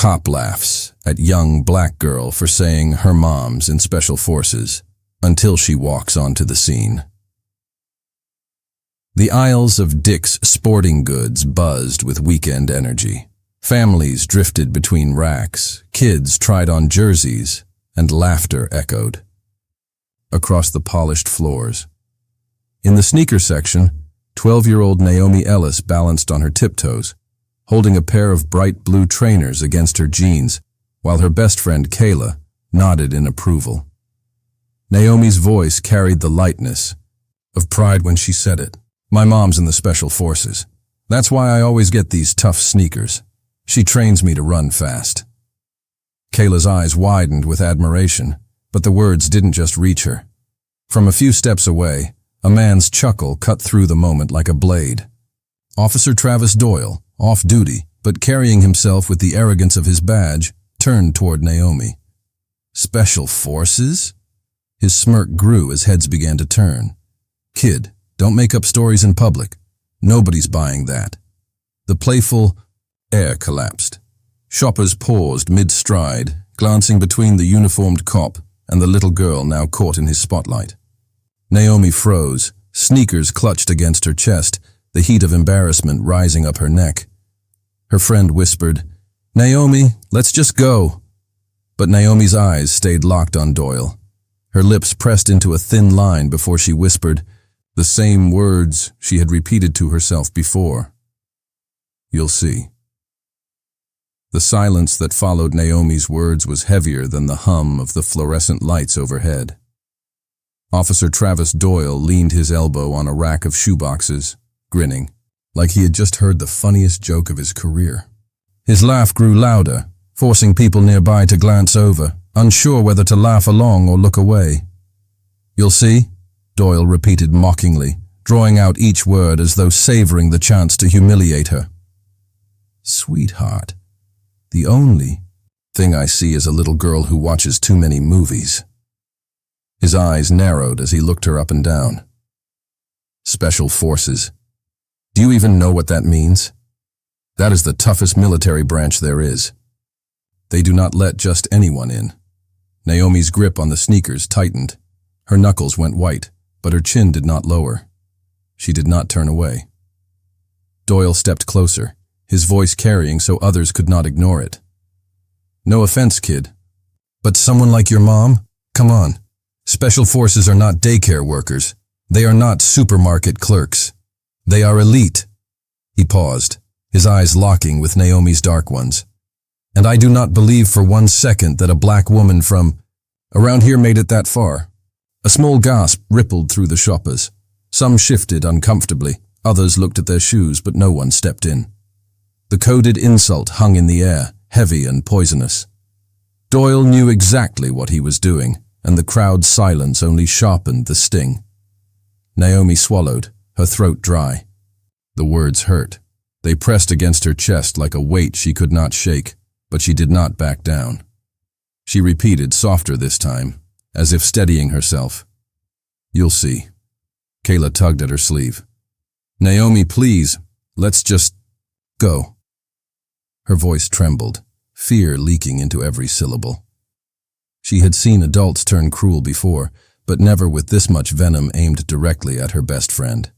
Cop laughs at young black girl for saying her mom's in special forces until she walks onto the scene. The aisles of Dick's Sporting Goods buzzed with weekend energy. Families drifted between racks, kids tried on jerseys, and laughter echoed across the polished floors. In the sneaker section, 12-year-old Naomi Ellis balanced on her tiptoes, holding a pair of bright blue trainers against her jeans, while her best friend Kayla nodded in approval. Naomi's voice carried the lightness of pride when she said it. My mom's in the special forces. That's why I always get these tough sneakers. She trains me to run fast. Kayla's eyes widened with admiration, but the words didn't just reach her. From a few steps away, a man's chuckle cut through the moment like a blade. Officer Travis Doyle, off duty, but carrying himself with the arrogance of his badge, turned toward Naomi. Special forces? His smirk grew as heads began to turn. Kid, don't make up stories in public. Nobody's buying that. The playful air collapsed. Shoppers paused mid-stride, glancing between the uniformed cop and the little girl now caught in his spotlight. Naomi froze, sneakers clutched against her chest, the heat of embarrassment rising up her neck. Her friend whispered, "Naomi, let's just go." But Naomi's eyes stayed locked on Doyle. Her lips pressed into a thin line before she whispered the same words she had repeated to herself before. "You'll see." The silence that followed Naomi's words was heavier than the hum of the fluorescent lights overhead. Officer Travis Doyle leaned his elbow on a rack of shoeboxes, grinning, like he had just heard the funniest joke of his career. His laugh grew louder, forcing people nearby to glance over, unsure whether to laugh along or look away. "You'll see," Doyle repeated mockingly, drawing out each word as though savoring the chance to humiliate her. "Sweetheart, the only thing I see is a little girl who watches too many movies." His eyes narrowed as he looked her up and down. "Special forces. Do you even know what that means? That is the toughest military branch there is. They do not let just anyone in." Naomi's grip on the sneakers tightened. Her knuckles went white, but her chin did not lower. She did not turn away. Doyle stepped closer, his voice carrying so others could not ignore it. "No offense, kid, but someone like your mom? Come on. Special forces are not daycare workers. They are not supermarket clerks. They are elite." He paused, his eyes locking with Naomi's dark ones. "And I do not believe for one second that a black woman from around here made it that far." A small gasp rippled through the shoppers. Some shifted uncomfortably, others looked at their shoes, but no one stepped in. The coded insult hung in the air, heavy and poisonous. Doyle knew exactly what he was doing, and the crowd's silence only sharpened the sting. Naomi swallowed, her throat dry. The words hurt. They pressed against her chest like a weight she could not shake, but she did not back down. She repeated, softer this time, as if steadying herself. "You'll see." Kayla tugged at her sleeve. "Naomi, please, let's just go." Her voice trembled, fear leaking into every syllable. She had seen adults turn cruel before, but never with this much venom aimed directly at her best friend.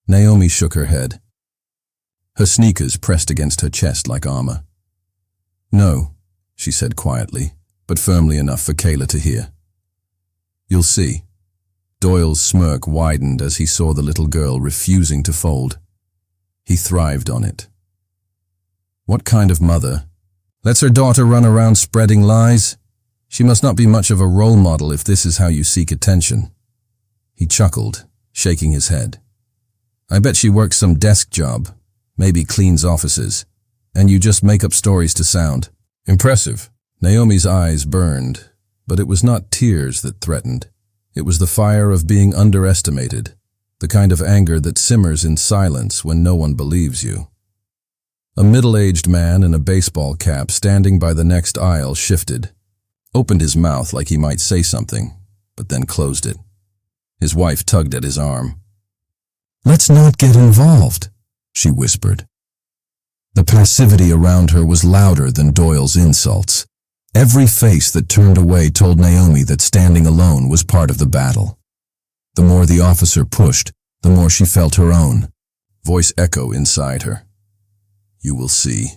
Naomi shook her head. Her sneakers pressed against her chest like armor. "No," she said quietly, but firmly enough for Kayla to hear. "You'll see." Doyle's smirk widened as he saw the little girl refusing to fold. He thrived on it. What kind of mother lets her daughter run around spreading lies? She must not be much of a role model if this is how you seek attention. He chuckled, shaking his head. "I bet she works some desk job, maybe cleans offices, and you just make up stories to sound impressive." Naomi's eyes burned, but it was not tears that threatened. It was the fire of being underestimated, the kind of anger that simmers in silence when no one believes you. A middle-aged man in a baseball cap standing by the next aisle shifted, opened his mouth like he might say something, but then closed it. His wife tugged at his arm. "Let's not get involved," she whispered. The passivity around her was louder than Doyle's insults. Every face that turned away told Naomi that standing alone was part of the battle. The more the officer pushed, the more she felt her own voice echo inside her. "You will see.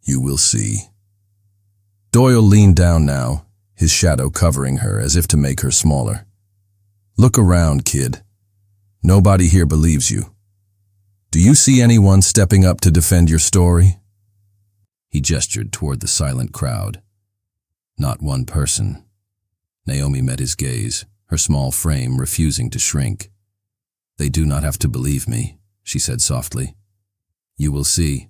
You will see." Doyle leaned down now, his shadow covering her as if to make her smaller. "Look around, kid. Nobody here believes you. Do you see anyone stepping up to defend your story?" He gestured toward the silent crowd. "Not one person." Naomi met his gaze, her small frame refusing to shrink. "They do not have to believe me," she said softly. "You will see."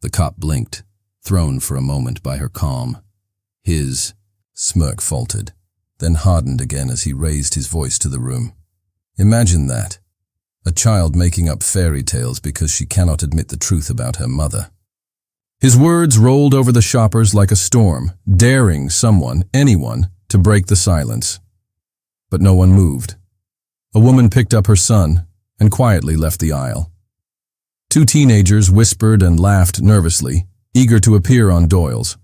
The cop blinked, thrown for a moment by her calm. His smirk faltered, then hardened again as he raised his voice to the room. "Imagine that. A child making up fairy tales because she cannot admit the truth about her mother." His words rolled over the shoppers like a storm, daring someone, anyone, to break the silence. But no one moved. A woman picked up her son and quietly left the aisle. Two teenagers whispered and laughed nervously, eager to appear on Doyle's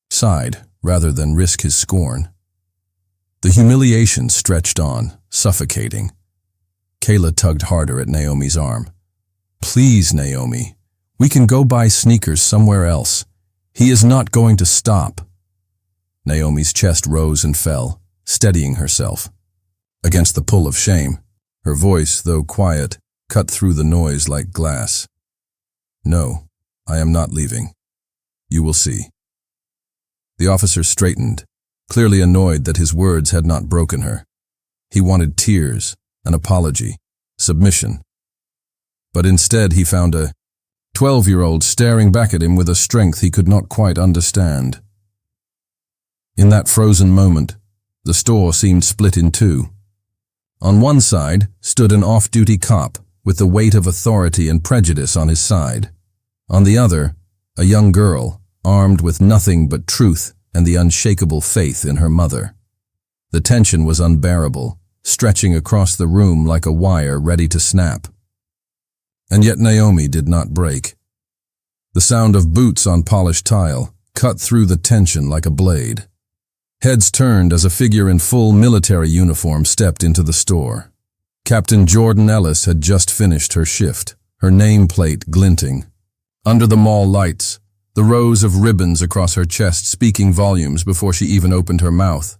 side rather than risk his scorn. The humiliation stretched on, suffocating. Kayla tugged harder at Naomi's arm. "Please, Naomi, we can go buy sneakers somewhere else. He is not going to stop." Naomi's chest rose and fell, steadying herself. Against the pull of shame, her voice, though quiet, cut through the noise like glass. "No, I am not leaving. You will see." The officer straightened, clearly annoyed that his words had not broken her. He wanted tears, an apology, submission. But instead he found a 12-year-old staring back at him with a strength he could not quite understand. In that frozen moment, the store seemed split in two. On one side stood an off-duty cop with the weight of authority and prejudice on his side. On the other, a young girl, armed with nothing but truth and the unshakable faith in her mother. The tension was unbearable, stretching across the room like a wire ready to snap. And yet Naomi did not break. The sound of boots on polished tile cut through the tension like a blade. Heads turned as a figure in full military uniform stepped into the store. Captain Jordan Ellis had just finished her shift, her nameplate glinting. Under the mall lights, the rows of ribbons across her chest speaking volumes before she even opened her mouth.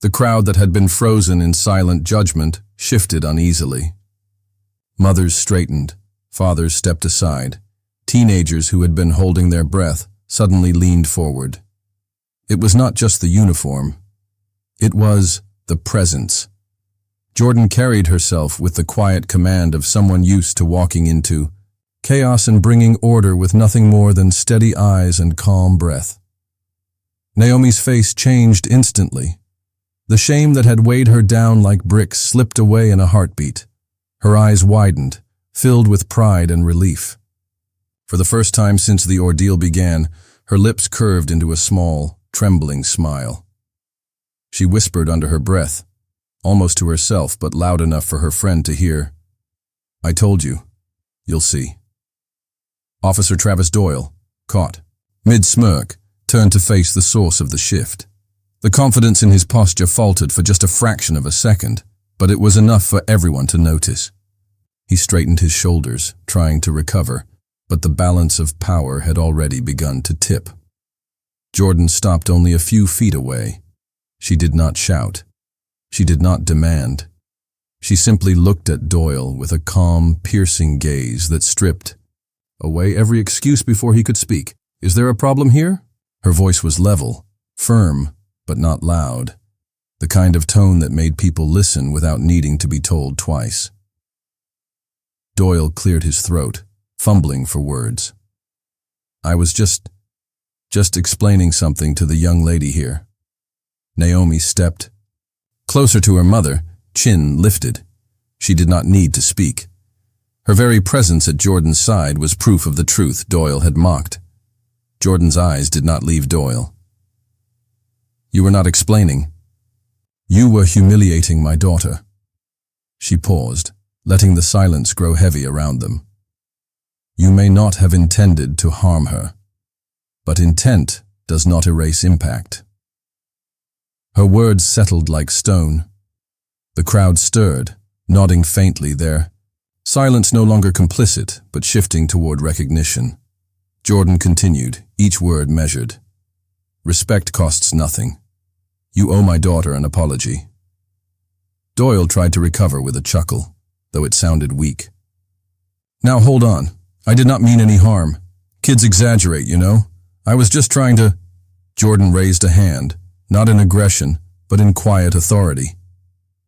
The crowd that had been frozen in silent judgment shifted uneasily. Mothers straightened, fathers stepped aside. Teenagers who had been holding their breath suddenly leaned forward. It was not just the uniform. It was the presence. Jordan carried herself with the quiet command of someone used to walking into chaos and bringing order with nothing more than steady eyes and calm breath. Naomi's face changed instantly. The shame that had weighed her down like bricks slipped away in a heartbeat. Her eyes widened, filled with pride and relief. For the first time since the ordeal began, her lips curved into a small, trembling smile. She whispered under her breath, almost to herself but loud enough for her friend to hear, "I told you. You'll see." Officer Travis Doyle, caught, mid-smirk, turned to face the source of the shift. The confidence in his posture faltered for just a fraction of a second, but it was enough for everyone to notice. He straightened his shoulders, trying to recover, but the balance of power had already begun to tip. Jordan stopped only a few feet away. She did not shout. She did not demand. She simply looked at Doyle with a calm, piercing gaze that stripped away every excuse before he could speak. "Is there a problem here?" Her voice was level, firm, but not loud. The kind of tone that made people listen without needing to be told twice. Doyle cleared his throat, fumbling for words. "I was just explaining something to the young lady here." Naomi stepped closer to her mother, chin lifted. She did not need to speak. Her very presence at Jordan's side was proof of the truth Doyle had mocked. Jordan's eyes did not leave Doyle. "You were not explaining. You were humiliating my daughter." She paused, letting the silence grow heavy around them. You may not have intended to harm her, but intent does not erase impact. Her words settled like stone. The crowd stirred, nodding faintly, their silence no longer complicit, but shifting toward recognition. Jordan continued, each word measured. Respect costs nothing. You owe my daughter an apology. Doyle tried to recover with a chuckle, though it sounded weak. Now hold on. I did not mean any harm. Kids exaggerate, you know. I was just trying to... Jordan raised a hand, not in aggression, but in quiet authority.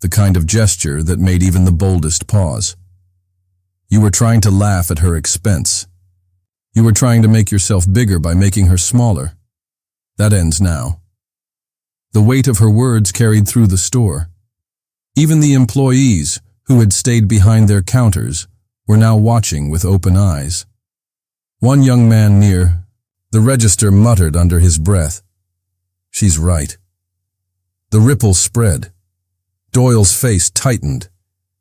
The kind of gesture that made even the boldest pause. You were trying to laugh at her expense. You were trying to make yourself bigger by making her smaller. That ends now. The weight of her words carried through the store. Even the employees, who had stayed behind their counters, were now watching with open eyes. One young man near the register muttered under his breath, "She's right." The ripple spread. Doyle's face tightened.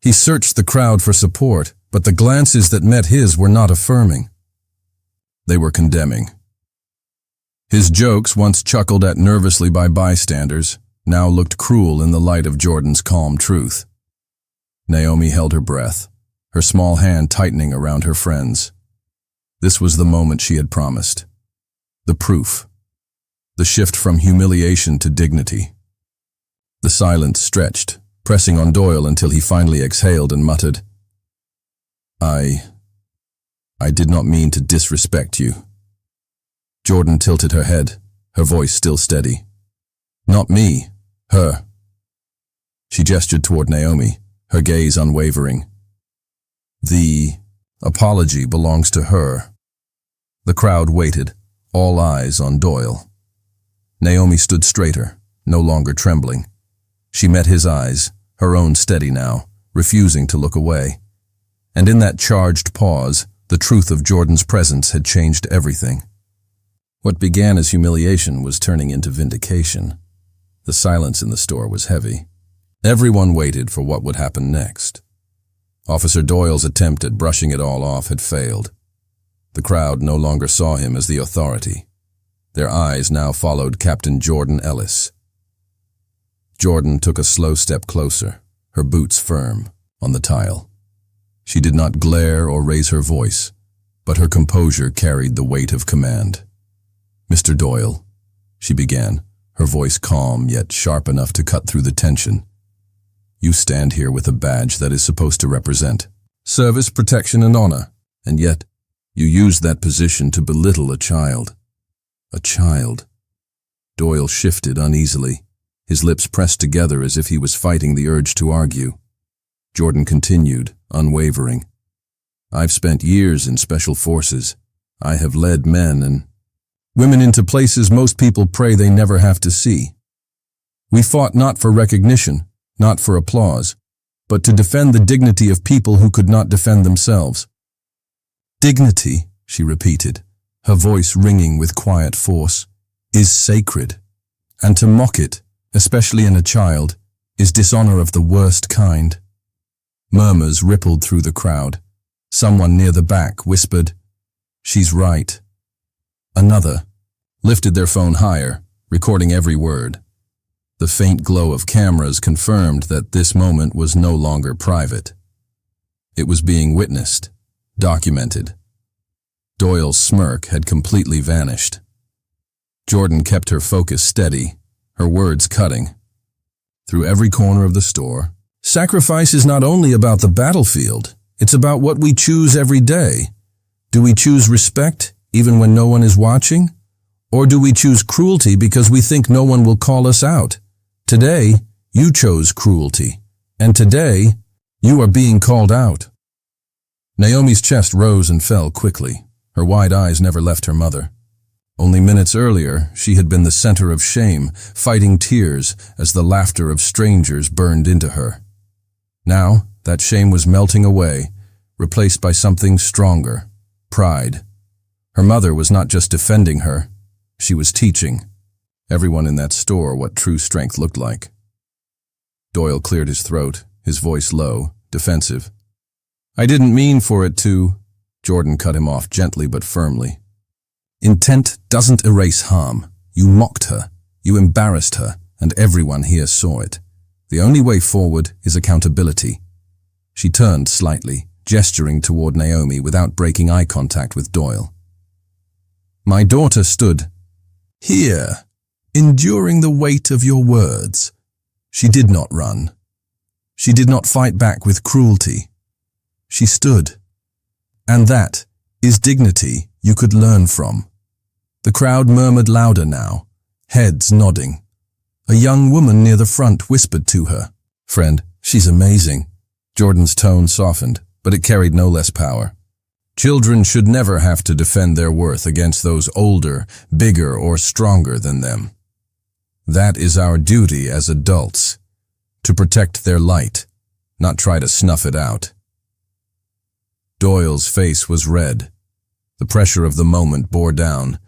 He searched the crowd for support, but the glances that met his were not affirming. They were condemning. His jokes, once chuckled at nervously by bystanders, now looked cruel in the light of Jordan's calm truth. Naomi held her breath, her small hand tightening around her friend's. This was the moment she had promised. The proof. The shift from humiliation to dignity. The silence stretched, pressing on Doyle until he finally exhaled and muttered, I did not mean to disrespect you." Jordan tilted her head, her voice still steady. "Not me, her." She gestured toward Naomi, her gaze unwavering. "The apology belongs to her." The crowd waited, all eyes on Doyle. Naomi stood straighter, no longer trembling. She met his eyes, her own steady now, refusing to look away. And in that charged pause, the truth of Jordan's presence had changed everything. What began as humiliation was turning into vindication. The silence in the store was heavy. Everyone waited for what would happen next. Officer Doyle's attempt at brushing it all off had failed. The crowd no longer saw him as the authority. Their eyes now followed Captain Jordan Ellis. Jordan took a slow step closer, her boots firm, on the tile. She did not glare or raise her voice, but her composure carried the weight of command. "Mr. Doyle," she began, her voice calm yet sharp enough to cut through the tension. "You stand here with a badge that is supposed to represent service, protection, and honor, and yet you use that position to belittle a child." A child. Doyle shifted uneasily, his lips pressed together as if he was fighting the urge to argue. Jordan continued, unwavering. "I've spent years in special forces. I have led men and women into places most people pray they never have to see. We fought not for recognition, not for applause, but to defend the dignity of people who could not defend themselves." "Dignity," she repeated, her voice ringing with quiet force, "is sacred, and to mock it, especially in a child, is dishonor of the worst kind." Murmurs rippled through the crowd. Someone near the back whispered, "She's right." Another lifted their phone higher, recording every word. The faint glow of cameras confirmed that this moment was no longer private. It was being witnessed, documented. Doyle's smirk had completely vanished. Jordan kept her focus steady, her words cutting. Through every corner of the store, sacrifice is not only about the battlefield, it's about what we choose every day. Do we choose respect, even when no one is watching? Or do we choose cruelty because we think no one will call us out? Today, you chose cruelty, and today, you are being called out. Naomi's chest rose and fell quickly. Her wide eyes never left her mother. Only minutes earlier, she had been the center of shame, fighting tears as the laughter of strangers burned into her. Now, that shame was melting away, replaced by something stronger, pride. Her mother was not just defending her, she was teaching everyone in that store what true strength looked like. Doyle cleared his throat, his voice low, defensive. "I didn't mean for it to..." Jordan cut him off gently but firmly. Intent doesn't erase harm. You mocked her, you embarrassed her, and everyone here saw it. The only way forward is accountability. She turned slightly, gesturing toward Naomi without breaking eye contact with Doyle. My daughter stood here, enduring the weight of your words. She did not run. She did not fight back with cruelty. She stood. And that is dignity you could learn from. The crowd murmured louder now, heads nodding. A young woman near the front whispered to her, "Friend, she's amazing." Jordan's tone softened, but it carried no less power. Children should never have to defend their worth against those older, bigger, or stronger than them. That is our duty as adults, to protect their light, not try to snuff it out. Doyle's face was red. The pressure of the moment bore down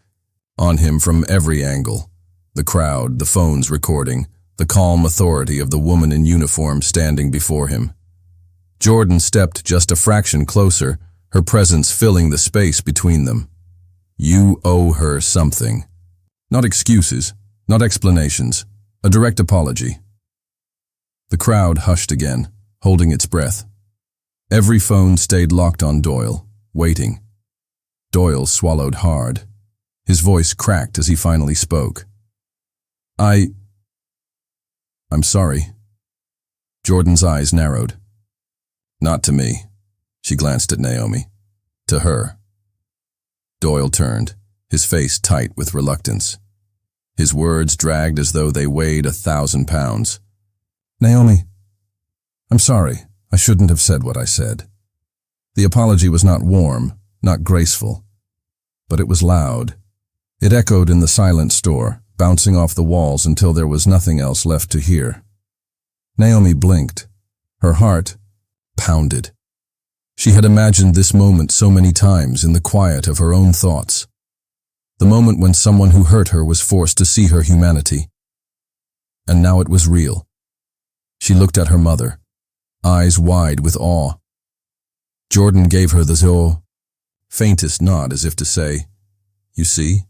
on him from every angle. The crowd, the phones recording, the calm authority of the woman in uniform standing before him. Jordan stepped just a fraction closer, her presence filling the space between them. You owe her something. Not excuses, not explanations, a direct apology. The crowd hushed again, holding its breath. Every phone stayed locked on Doyle, waiting. Doyle swallowed hard. His voice cracked as he finally spoke. I'm sorry. Jordan's eyes narrowed. Not to me. She glanced at Naomi. To her. Doyle turned, his face tight with reluctance. His words dragged as though they weighed 1,000 pounds. Naomi, I'm sorry. I shouldn't have said what I said. The apology was not warm, not graceful, but it was loud. It echoed in the silent store, bouncing off the walls until there was nothing else left to hear. Naomi blinked. Her heart pounded. She had imagined this moment so many times in the quiet of her own thoughts. The moment when someone who hurt her was forced to see her humanity. And now it was real. She looked at her mother, eyes wide with awe. Jordan gave her the faintest nod as if to say, "You see?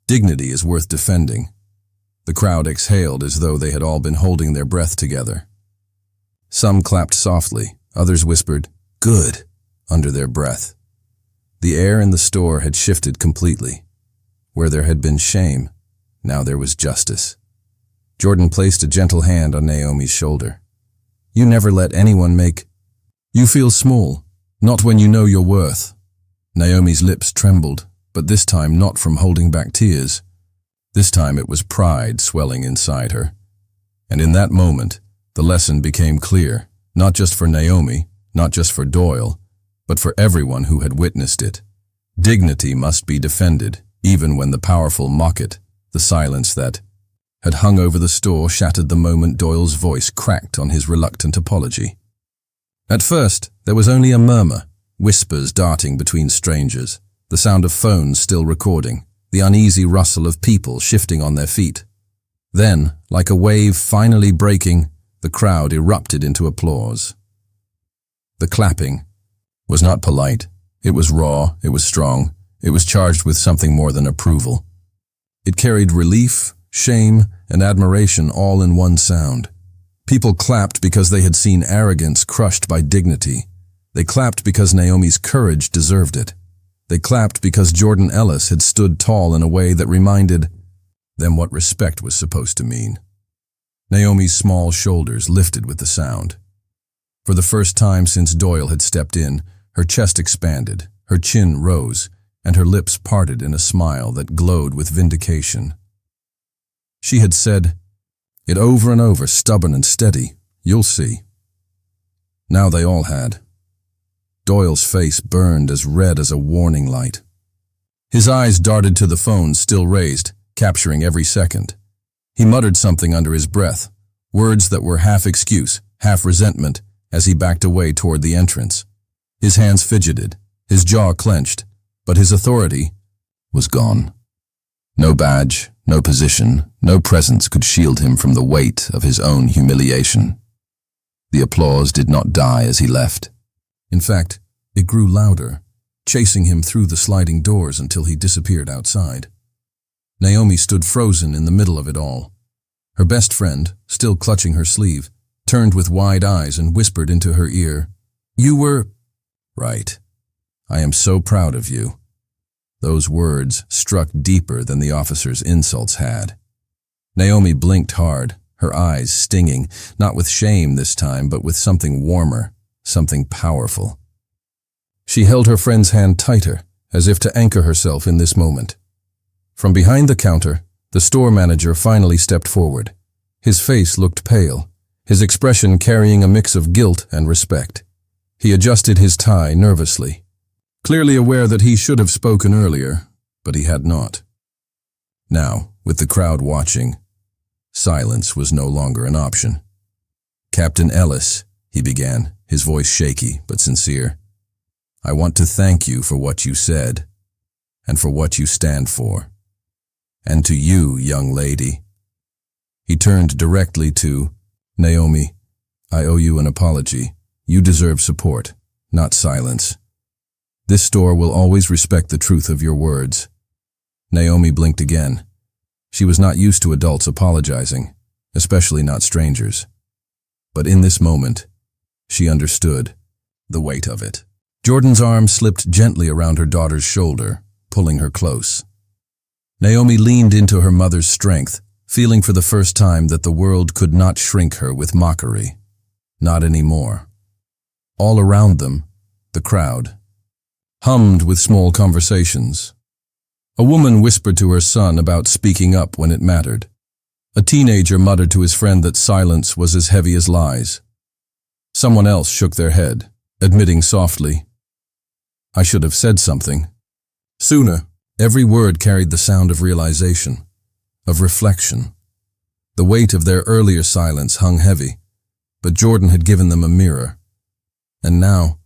Dignity is worth defending." The crowd exhaled as though they had all been holding their breath together. Some clapped softly, others whispered, "Good," under their breath. The air in the store had shifted completely. Where there had been shame, now there was justice. Jordan placed a gentle hand on Naomi's shoulder. You never let anyone make you feel small, not when you know your worth. Naomi's lips trembled, but this time not from holding back tears. This time it was pride swelling inside her. And in that moment, the lesson became clear, not just for Naomi, not just for Doyle, but for everyone who had witnessed it. Dignity must be defended, even when the powerful mock it. The silence that had hung over the store shattered the moment Doyle's voice cracked on his reluctant apology. At first, there was only a murmur, whispers darting between strangers, the sound of phones still recording, the uneasy rustle of people shifting on their feet. Then, like a wave finally breaking, the crowd erupted into applause. The clapping was not polite. It was raw, it was strong, it was charged with something more than approval. It carried relief, shame, and admiration all in one sound. People clapped because they had seen arrogance crushed by dignity. They clapped because Naomi's courage deserved it. They clapped because Jordan Ellis had stood tall in a way that reminded them what respect was supposed to mean. Naomi's small shoulders lifted with the sound. For the first time since Doyle had stepped in, her chest expanded, her chin rose, and her lips parted in a smile that glowed with vindication. She had said it over and over, stubborn and steady, "You'll see." Now they all had. Doyle's face burned as red as a warning light. His eyes darted to the phone still raised, capturing every second. He muttered something under his breath, words that were half excuse, half resentment, as he backed away toward the entrance. His hands fidgeted, his jaw clenched, but his authority was gone. No badge, no position, no presence could shield him from the weight of his own humiliation. The applause did not die as he left. In fact, it grew louder, chasing him through the sliding doors until he disappeared outside. Naomi stood frozen in the middle of it all. Her best friend, still clutching her sleeve, turned with wide eyes and whispered into her ear, "You were..." "Right. I am so proud of you." Those words struck deeper than the officer's insults had. Naomi blinked hard, her eyes stinging, not with shame this time, but with something warmer, something powerful. She held her friend's hand tighter, as if to anchor herself in this moment. From behind the counter, the store manager finally stepped forward. His face looked pale, his expression carrying a mix of guilt and respect. He adjusted his tie nervously, clearly aware that he should have spoken earlier, but he had not. Now, with the crowd watching, silence was no longer an option. "Captain Ellis," he began, his voice shaky but sincere, "I want to thank you for what you said, and for what you stand for. And to you, young lady." He turned directly to Naomi. "I owe you an apology. You deserve support, not silence. This store will always respect the truth of your words." Naomi blinked again. She was not used to adults apologizing, especially not strangers. But in this moment, she understood the weight of it. Jordan's arm slipped gently around her daughter's shoulder, pulling her close. Naomi leaned into her mother's strength, feeling for the first time that the world could not shrink her with mockery. Not anymore. All around them, the crowd hummed with small conversations. A woman whispered to her son about speaking up when it mattered. A teenager muttered to his friend that silence was as heavy as lies. Someone else shook their head, admitting softly, "I should have said something sooner." Every word carried the sound of realization, of reflection. The weight of their earlier silence hung heavy, but Jordan had given them a mirror. And now,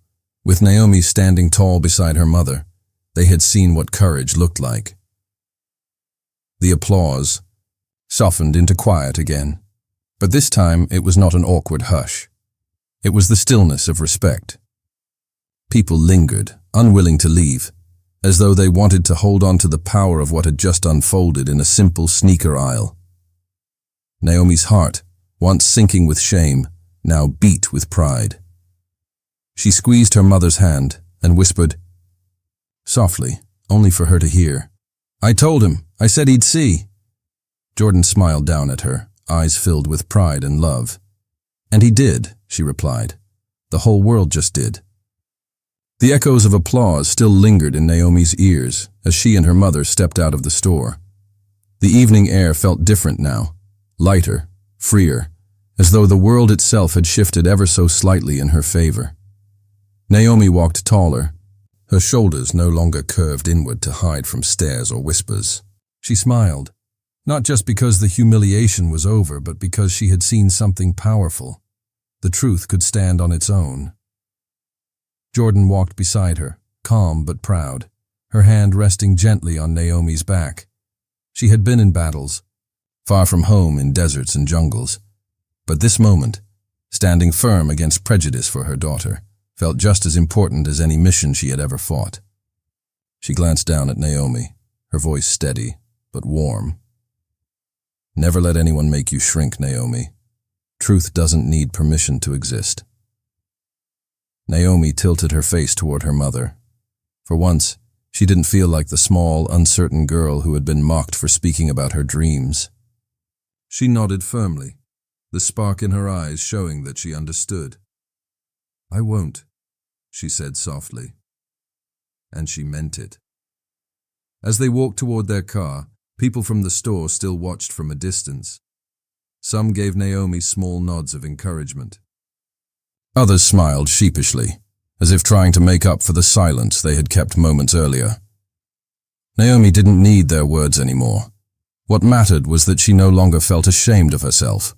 with Naomi standing tall beside her mother, they had seen what courage looked like. The applause softened into quiet again, but this time it was not an awkward hush. It was the stillness of respect. People lingered, unwilling to leave, as though they wanted to hold on to the power of what had just unfolded in a simple sneaker aisle. Naomi's heart, once sinking with shame, now beat with pride. She squeezed her mother's hand and whispered, softly, only for her to hear, "I told him. I said he'd see." Jordan smiled down at her, eyes filled with pride and love. "And he did," she replied. "The whole world just did." The echoes of applause still lingered in Naomi's ears as she and her mother stepped out of the store. The evening air felt different now, lighter, freer, as though the world itself had shifted ever so slightly in her favor. Naomi walked taller, her shoulders no longer curved inward to hide from stares or whispers. She smiled, not just because the humiliation was over, but because she had seen something powerful. The truth could stand on its own. Jordan walked beside her, calm but proud, her hand resting gently on Naomi's back. She had been in battles, far from home in deserts and jungles, but this moment, standing firm against prejudice for her daughter, felt just as important as any mission she had ever fought. She glanced down at Naomi, her voice steady but warm. "Never let anyone make you shrink, Naomi. Truth doesn't need permission to exist." Naomi tilted her face toward her mother. For once, she didn't feel like the small, uncertain girl who had been mocked for speaking about her dreams. She nodded firmly, the spark in her eyes showing that she understood. "I won't," she said softly. And she meant it. As they walked toward their car, people from the store still watched from a distance. Some gave Naomi small nods of encouragement. Others smiled sheepishly, as if trying to make up for the silence they had kept moments earlier. Naomi didn't need their words anymore. What mattered was that she no longer felt ashamed of herself.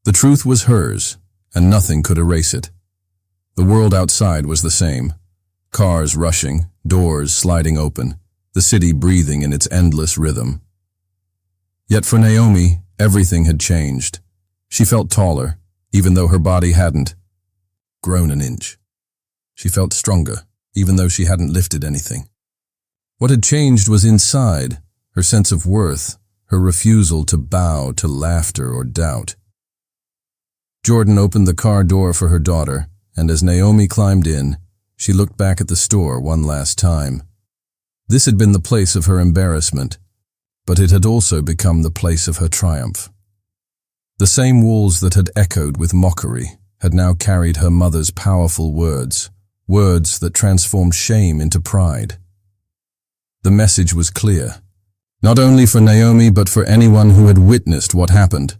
The truth was hers, and nothing could erase it. The world outside was the same. Cars rushing, doors sliding open, the city breathing in its endless rhythm. Yet for Naomi, everything had changed. She felt taller, even though her body hadn't grown an inch. She felt stronger, even though she hadn't lifted anything. What had changed was inside, her sense of worth, her refusal to bow to laughter or doubt. Jordan opened the car door for her daughter, and as Naomi climbed in, she looked back at the store one last time. This had been the place of her embarrassment, but it had also become the place of her triumph. The same walls that had echoed with mockery had now carried her mother's powerful words, words that transformed shame into pride. The message was clear, not only for Naomi but for anyone who had witnessed what happened.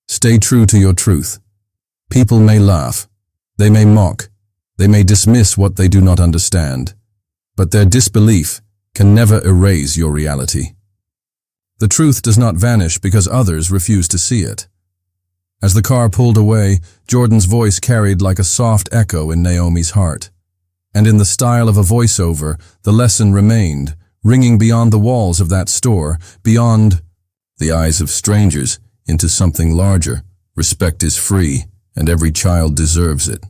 Stay true to your truth. People may laugh, they may mock, they may dismiss what they do not understand, but their disbelief can never erase your reality. The truth does not vanish because others refuse to see it. As the car pulled away, Jordan's voice carried like a soft echo in Naomi's heart. And in the style of a voiceover, the lesson remained, ringing beyond the walls of that store, beyond the eyes of strangers, into something larger. Respect is free, and every child deserves it.